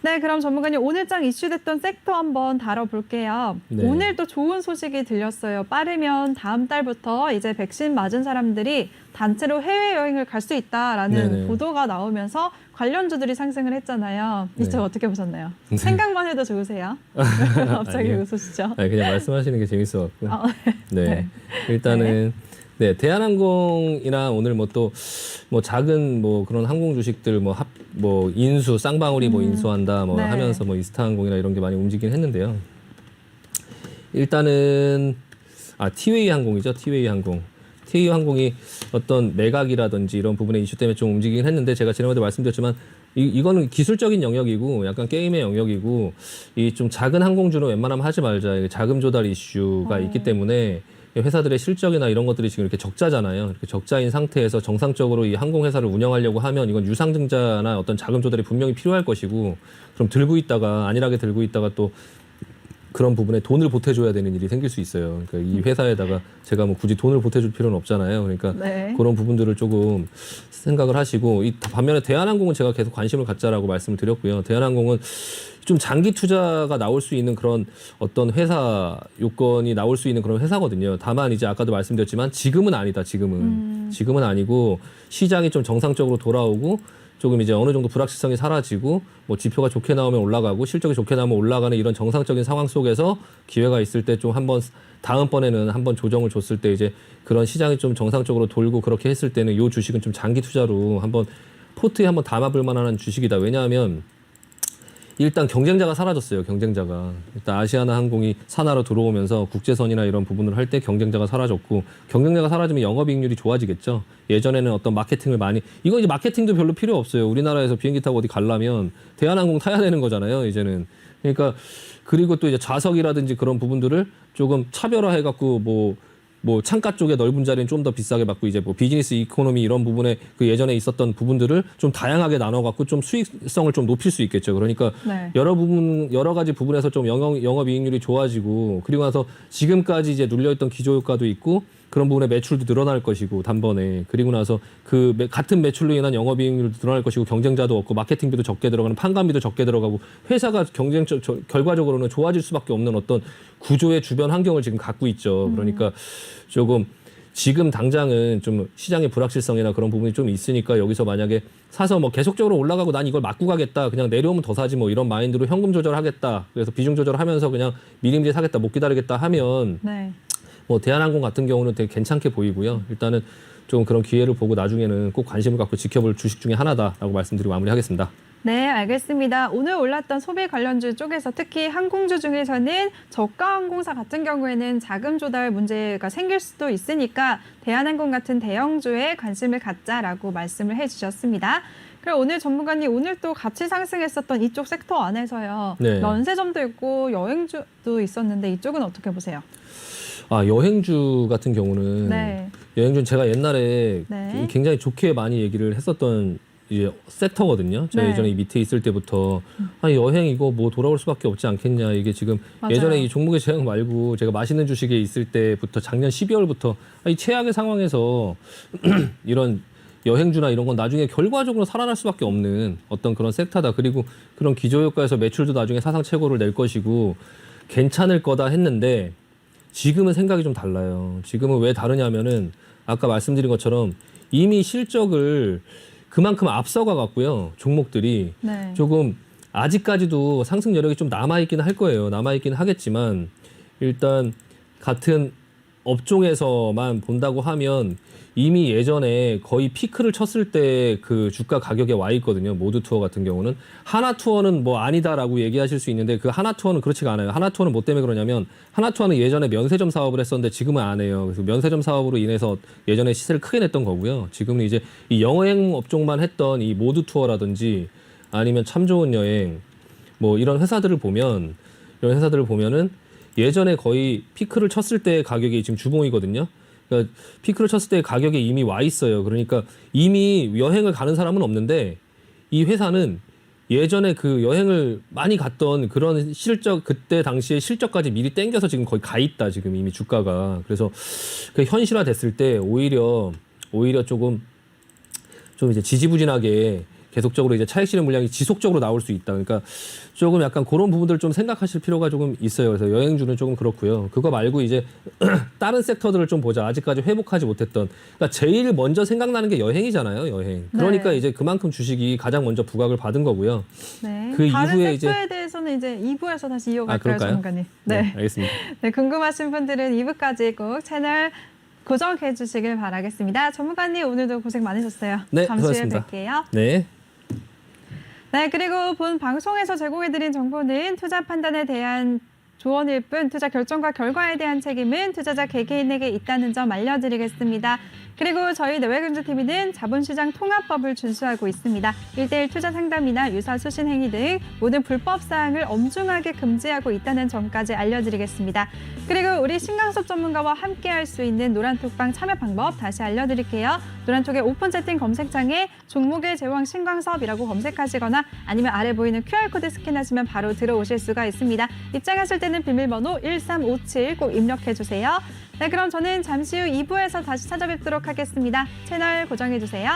네, 그럼 전문가님 오늘장 이슈됐던 섹터 한번 다뤄볼게요. 네. 오늘 또 좋은 소식이 들렸어요. 빠르면 다음 달부터 이제 백신 맞은 사람들이 단체로 해외여행을 갈 수 있다라는 네네. 보도가 나오면서 관련주들이 상승을 했잖아요. 네. 이쪽 어떻게 보셨나요? 네. 생각만 해도 좋으세요? 갑자기 아니요. 웃으시죠? 아니, 그냥 말씀하시는 게 재밌어갖고. 네. 네. 일단은 네, 대한항공이나 오늘 뭐 또 뭐 작은 뭐 그런 항공 주식들 뭐 인수 쌍방울이 뭐 인수한다 뭐 네. 하면서 뭐 이스타항공이나 이런 게 많이 움직이긴 했는데요. 일단은 티웨이 항공이죠. 티웨이 항공. 티웨이 항공이 어떤 매각이라든지 이런 부분의 이슈 때문에 좀 움직이긴 했는데 제가 지난번에 말씀드렸지만 이거는 기술적인 영역이고 약간 게임의 영역이고 이 좀 작은 항공주는 웬만하면 하지 말자. 자금 조달 이슈가 있기 때문에 회사들의 실적이나 이런 것들이 지금 이렇게 적자잖아요. 이렇게 적자인 상태에서 정상적으로 이 항공회사를 운영하려고 하면 이건 유상증자나 어떤 자금 조달이 분명히 필요할 것이고 그럼 들고 있다가 안일하게 들고 있다가 또 그런 부분에 돈을 보태줘야 되는 일이 생길 수 있어요. 그러니까 이 회사에다가 제가 뭐 굳이 돈을 보태줄 필요는 없잖아요. 그러니까 네. 그런 부분들을 조금 생각을 하시고 반면에 대한항공은 제가 계속 관심을 갖자라고 말씀을 드렸고요. 대한항공은 좀 장기 투자가 나올 수 있는 그런 어떤 회사 요건이 나올 수 있는 그런 회사거든요. 다만 이제 아까도 말씀드렸지만 지금은 아니다. 지금은 아니고 시장이 좀 정상적으로 돌아오고 조금 이제 어느 정도 불확실성이 사라지고 뭐 지표가 좋게 나오면 올라가고 실적이 좋게 나오면 올라가는 이런 정상적인 상황 속에서 기회가 있을 때 좀 한번 다음번에는 한번 조정을 줬을 때 이제 그런 시장이 좀 정상적으로 돌고 그렇게 했을 때는 요 주식은 좀 장기 투자로 한번 포트에 한번 담아볼 만한 주식이다. 왜냐하면 일단 경쟁자가 사라졌어요. 경쟁자가. 일단 아시아나 항공이 산하로 들어오면서 국제선이나 이런 부분을 할 때 경쟁자가 사라졌고 경쟁자가 사라지면 영업이익률이 좋아지겠죠. 예전에는 어떤 마케팅을 이거 이제 마케팅도 별로 필요 없어요. 우리나라에서 비행기 타고 어디 가려면 대한항공 타야 되는 거잖아요. 이제는. 그러니까 그리고 또 이제 좌석이라든지 그런 부분들을 조금 차별화해갖고 뭐 창가 쪽에 넓은 자리는 좀 더 비싸게 받고 이제 뭐 비즈니스 이코노미 이런 부분에 그 예전에 있었던 부분들을 좀 다양하게 나눠 갖고 좀 수익성을 좀 높일 수 있겠죠. 그러니까 네. 여러 가지 부분에서 좀 영업 이익률이 좋아지고 그리고 나서 지금까지 이제 눌려 있던 기조 효과도 있고 그런 부분에 매출도 늘어날 것이고 단번에 그리고 나서 그 같은 매출로 인한 영업이익률도 늘어날 것이고 경쟁자도 없고 마케팅비도 적게 들어가는 판관비도 적게 들어가고 회사가 결과적으로는 좋아질 수밖에 없는 어떤 구조의 주변 환경을 지금 갖고 있죠. 그러니까 조금 지금 당장은 좀 시장의 불확실성이나 그런 부분이 좀 있으니까 여기서 만약에 사서 뭐 계속적으로 올라가고 난 이걸 맞고 가겠다. 그냥 내려오면 더 사지 뭐 이런 마인드로 현금 조절하겠다. 그래서 비중 조절하면서 그냥 미리미리 사겠다. 못 기다리겠다 하면 네. 뭐 대한항공 같은 경우는 되게 괜찮게 보이고요. 일단은 좀 그런 기회를 보고 나중에는 꼭 관심을 갖고 지켜볼 주식 중에 하나다라고 말씀드리고 마무리하겠습니다. 네, 알겠습니다. 오늘 올랐던 소비 관련주 쪽에서 특히 항공주 중에서는 저가 항공사 같은 경우에는 자금 조달 문제가 생길 수도 있으니까 대한항공 같은 대형주에 관심을 갖자라고 말씀을 해주셨습니다. 그리고 오늘 전문가님 오늘 또 같이 상승했었던 이쪽 섹터 안에서요. 네. 면세점도 있고 여행주도 있었는데 이쪽은 어떻게 보세요? 여행주 같은 경우는 네. 여행주는 제가 옛날에 네. 굉장히 좋게 많이 얘기를 했었던 이제 섹터거든요. 제가 네. 예전에 이 밑에 있을 때부터 여행 이거 뭐 돌아올 수밖에 없지 않겠냐. 이게 지금 맞아요. 예전에 이 종목의 제약 말고 제가 맛있는 주식에 있을 때부터 작년 12월부터 이 최악의 상황에서 이런 여행주나 이런 건 나중에 결과적으로 살아날 수밖에 없는 어떤 그런 섹터다. 그리고 그런 기저효과에서 매출도 나중에 사상 최고를 낼 것이고 괜찮을 거다 했는데 지금은 생각이 좀 달라요. 지금은 왜 다르냐면은 아까 말씀드린 것처럼 이미 실적을 그만큼 앞서가 갖고요. 종목들이 네. 조금 아직까지도 상승 여력이 좀 남아있긴 할 거예요. 남아있긴 하겠지만 일단 같은 업종에서만 본다고 하면 이미 예전에 거의 피크를 쳤을 때 그 주가 가격에 와 있거든요. 모두 투어 같은 경우는 하나 투어는 뭐 아니다라고 얘기하실 수 있는데 그 하나 투어는 그렇지가 않아요. 하나 투어는 뭐 때문에 그러냐면 하나 투어는 예전에 면세점 사업을 했었는데 지금은 안 해요. 그래서 면세점 사업으로 인해서 예전에 시세를 크게 냈던 거고요. 지금은 이제 이 여행 업종만 했던 이 모두 투어라든지 아니면 참 좋은 여행 뭐 이런 회사들을 보면은 예전에 거의 피크를 쳤을 때 가격이 지금 주봉이거든요. 그러니까 피크를 쳤을 때 가격에 이미 와 있어요. 그러니까 이미 여행을 가는 사람은 없는데 이 회사는 예전에 그 여행을 많이 갔던 그런 실적 그때 당시에 실적까지 미리 땡겨서 지금 거의 가 있다. 지금 이미 주가가. 그래서 그 현실화 됐을 때 오히려 조금 좀 이제 지지부진하게 계속적으로 이제 차익 실현 물량이 지속적으로 나올 수 있다. 그러니까 조금 약간 그런 부분들을 좀 생각하실 필요가 조금 있어요. 그래서 여행주는 조금 그렇고요. 그거 말고 이제 다른 섹터들을 좀 보자. 아직까지 회복하지 못했던. 그러니까 제일 먼저 생각나는 게 여행이잖아요. 여행. 그러니까 네. 이제 그만큼 주식이 가장 먼저 부각을 받은 거고요. 네. 그 다른 이후에 섹터에 대해서는 이제 2부에서 다시 이어갈까요, 그럴까요? 전문가님? 네, 알겠습니다. 네, 궁금하신 분들은 2부까지 꼭 채널 고정해 주시길 바라겠습니다. 전문가님 오늘도 고생 많으셨어요. 네, 잠시 후에 수고하셨습니다. 뵐게요. 네. 네, 그리고 본 방송에서 제공해드린 정보는 투자 판단에 대한 조언일 뿐 투자 결정과 결과에 대한 책임은 투자자 개개인에게 있다는 점 알려드리겠습니다. 그리고 저희 내외금주TV는 자본시장 통합법을 준수하고 있습니다. 1:1 투자 상담이나 유사 수신 행위 등 모든 불법 사항을 엄중하게 금지하고 있다는 점까지 알려드리겠습니다. 그리고 우리 신강섭 전문가와 함께할 수 있는 노란톡방 참여 방법 다시 알려드릴게요. 노란톡의 오픈 채팅 검색창에 종목의 제왕 신강섭이라고 검색하시거나 아니면 아래 보이는 QR코드 스캔하시면 바로 들어오실 수가 있습니다. 입장하실 때는 비밀번호 1357 꼭 입력해주세요. 네, 그럼 저는 잠시 후 2부에서 다시 찾아뵙도록 하겠습니다. 채널 고정해주세요.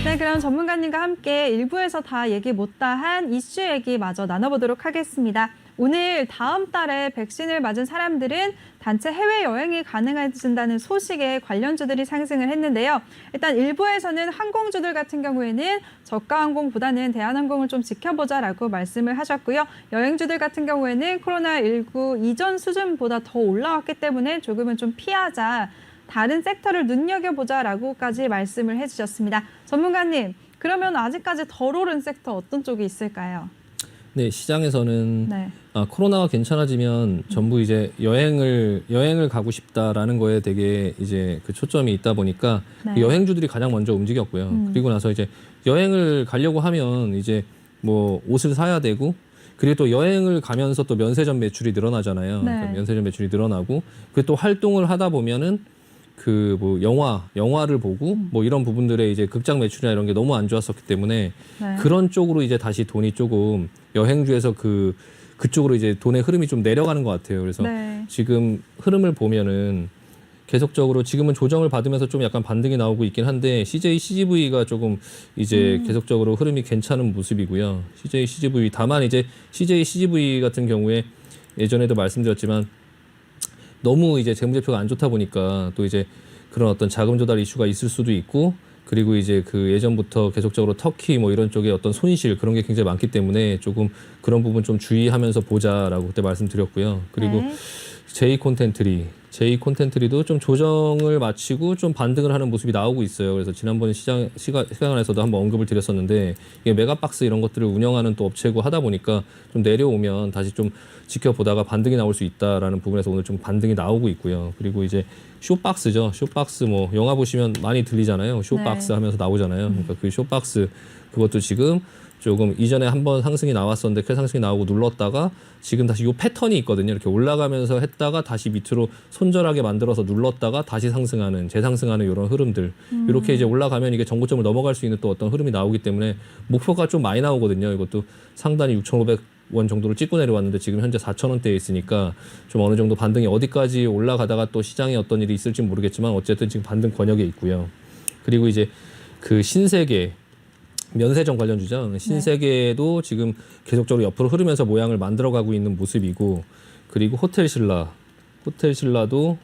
네, 그럼 전문가님과 함께 1부에서 다 얘기 못다한 이슈 얘기 마저 나눠보도록 하겠습니다. 오늘 다음 달에 백신을 맞은 사람들은 단체 해외여행이 가능해진다는 소식에 관련주들이 상승을 했는데요. 일단 일부에서는 항공주들 같은 경우에는 저가항공보다는 대한항공을 좀 지켜보자라고 말씀을 하셨고요. 여행주들 같은 경우에는 코로나19 이전 수준보다 더 올라왔기 때문에 조금은 좀 피하자. 다른 섹터를 눈여겨보자라고까지 말씀을 해주셨습니다. 전문가님, 그러면 아직까지 덜 오른 섹터 어떤 쪽이 있을까요? 네, 시장에서는 네. 코로나가 괜찮아지면 전부 이제 여행을 가고 싶다라는 거에 되게 이제 그 초점이 있다 보니까 네. 그 여행주들이 가장 먼저 움직였고요. 그리고 나서 이제 여행을 가려고 하면 이제 뭐 옷을 사야 되고 그리고 또 여행을 가면서 또 면세점 매출이 늘어나잖아요. 네. 그러니까 면세점 매출이 늘어나고 그리고 또 활동을 하다 보면은 그 뭐 영화를 보고 뭐 이런 부분들의 이제 극장 매출이나 이런 게 너무 안 좋았었기 때문에 네. 그런 쪽으로 이제 다시 돈이 조금 여행주에서 그쪽으로 이제 돈의 흐름이 좀 내려가는 것 같아요. 그래서 네. 지금 흐름을 보면은 계속적으로 지금은 조정을 받으면서 좀 약간 반등이 나오고 있긴 한데 CJ CGV가 조금 이제 계속적으로 흐름이 괜찮은 모습이고요. CJ CGV 다만 이제 CJ CGV 같은 경우에 예전에도 말씀드렸지만 너무 이제 재무제표가 안 좋다 보니까 또 이제 그런 어떤 자금 조달 이슈가 있을 수도 있고 그리고 이제 그 예전부터 계속적으로 터키 뭐 이런 쪽에 어떤 손실 그런 게 굉장히 많기 때문에 조금 그런 부분 좀 주의하면서 보자라고 그때 말씀드렸고요. 그리고 네. J 콘텐트리도 좀 조정을 마치고 좀 반등을 하는 모습이 나오고 있어요. 그래서 지난번에 시간에서도 한번 언급을 드렸었는데 이게 메가박스 이런 것들을 운영하는 또 업체고 하다 보니까 좀 내려오면 다시 좀 지켜보다가 반등이 나올 수 있다라는 부분에서 오늘 좀 반등이 나오고 있고요. 그리고 이제 쇼박스죠. 쇼박스 뭐 영화 보시면 많이 들리잖아요. 쇼박스 네. 하면서 나오잖아요. 그러니까 그 쇼박스 그것도 지금 조금 이전에 한번 상승이 나왔었는데 그 상승이 나오고 눌렀다가 지금 다시 요 패턴이 있거든요. 이렇게 올라가면서 했다가 다시 밑으로 손절하게 만들어서 눌렀다가 다시 상승하는 재상승하는 이런 흐름들 이렇게 이제 올라가면 이게 정고점을 넘어갈 수 있는 또 어떤 흐름이 나오기 때문에 목표가 좀 많이 나오거든요. 이것도 상단이 6,500원 정도를 찍고 내려왔는데 지금 현재 4,000원대에 있으니까 좀 어느 정도 반등이 어디까지 올라가다가 또 시장에 어떤 일이 있을지 모르겠지만 어쨌든 지금 반등 권역에 있고요. 그리고 이제 그 신세계 면세점 관련주죠. 신세계도 지금 계속적으로 옆으로 흐르면서 모양을 만들어가고 있는 모습이고 그리고 호텔신라도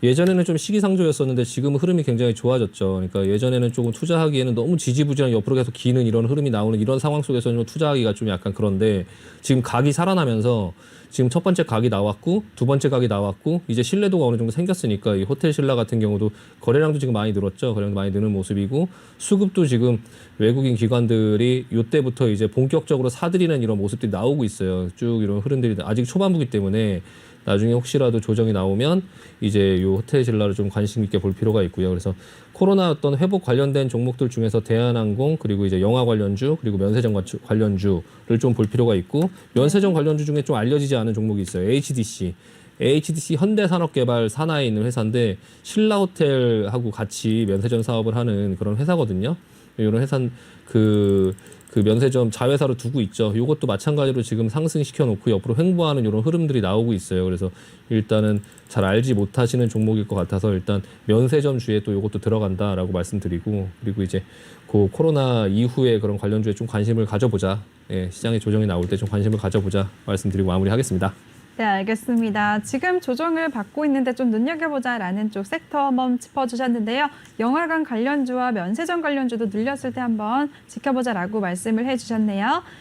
예전에는 좀 시기상조였었는데 지금 흐름이 굉장히 좋아졌죠. 그러니까 예전에는 조금 투자하기에는 너무 지지부진한 옆으로 계속 기는 이런 흐름이 나오는 이런 상황 속에서는 투자하기가 좀 약간 그런데 지금 각이 살아나면서 지금 첫 번째 각이 나왔고 두 번째 각이 나왔고 이제 신뢰도가 어느 정도 생겼으니까 이 호텔신라 같은 경우도 거래량도 지금 많이 늘었죠. 거래량도 많이 느는 모습이고 수급도 지금 외국인 기관들이 이때부터 이제 본격적으로 사들이는 이런 모습들이 나오고 있어요. 쭉 이런 흐름들이 아직 초반부기 때문에 나중에 혹시라도 조정이 나오면 이제 요 호텔신라를 좀 관심 있게 볼 필요가 있고요. 그래서 코로나 어떤 회복 관련된 종목들 중에서 대한항공 그리고 이제 영화 관련주 그리고 면세점 관련주를 좀 볼 필요가 있고 면세점 관련주 중에 좀 알려지지 않은 종목이 있어요. HDC 현대산업개발 산하에 있는 회사인데 신라호텔하고 같이 면세점 사업을 하는 그런 회사거든요. 이런 해산 그 면세점 자회사로 두고 있죠. 이것도 마찬가지로 지금 상승시켜 놓고 옆으로 횡보하는 이런 흐름들이 나오고 있어요. 그래서 일단은 잘 알지 못하시는 종목일 것 같아서 일단 면세점 주에 또 이것도 들어간다라고 말씀드리고, 그리고 이제 그 코로나 이후에 그런 관련주에 좀 관심을 가져보자. 예, 시장의 조정이 나올 때 좀 관심을 가져보자 말씀드리고 마무리하겠습니다. 네, 알겠습니다. 지금 조정을 받고 있는데 좀 눈여겨보자라는 쪽 섹터 한번 짚어주셨는데요. 영화관 관련주와 면세점 관련주도 늘렸을 때 한번 지켜보자라고 말씀을 해주셨네요.